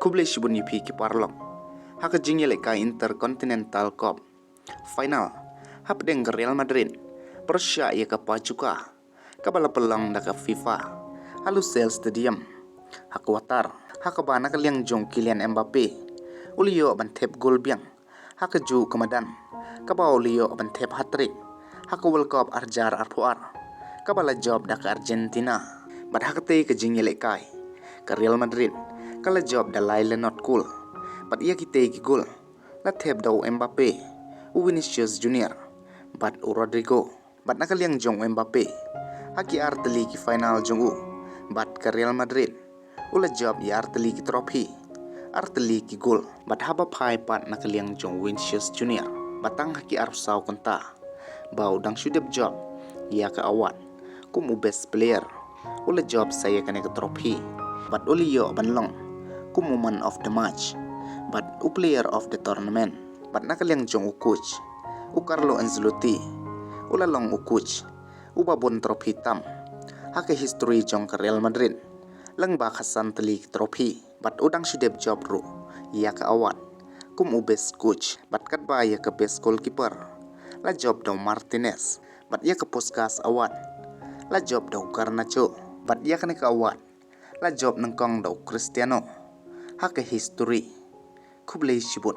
Kublai shibun yipi ki parlong. Haka jingle ka Intercontinental Cup final. Hap deng Real Madrid. Persya ya ka Pachuca. Kabala pelang da ka FIFA. Halusel Stadium. Haka watar. Haka bana ka liang jong Kylian Mbappe. Uliyo ban tep gol biang. Haka ju kamadan. Kabao liyo ban tep hat-trick. Haka World Cup arjar arpuar. Kabala job da ka Argentina. Bat haka te ka jingle kai. Ka Real Madrid. Kala job da Laila not cool. Bat ia kita ki gol. La tep daw Mbappe. Vinicius Junior. Bat Rodrigo. Bat nakaliang jong Mbappe. Haki arteli ki final jong u. Bat ka Real Madrid. Ula job ya arteli ki trophy. Arteli ki gol. Bat haba pai pat nakaliang jong Vinicius Junior. Batang haki arsaw konta. Bau dang sudep job. Ya ka awat. Kumu best player. Ula job saya kena ke trophy. Bat uli yo banlong. Kumu man of the match. But u player of the tournament. But nakaliang jong u coach. U Carlo Ancelotti. Ula long u coach. U babon trophy tam. Hake history jong ke Real Madrid. Lang ba khasan teli trophy. But udang sudep job ru. Ya ka awat. Kum u best coach. But kat ba ya ka best goalkeeper. La job daw Martinez. But ya ka Puskas awat. La job daw Garnacho. But ya ka awat. La job ng kong daw Cristiano. Hake history. Kublai shibun.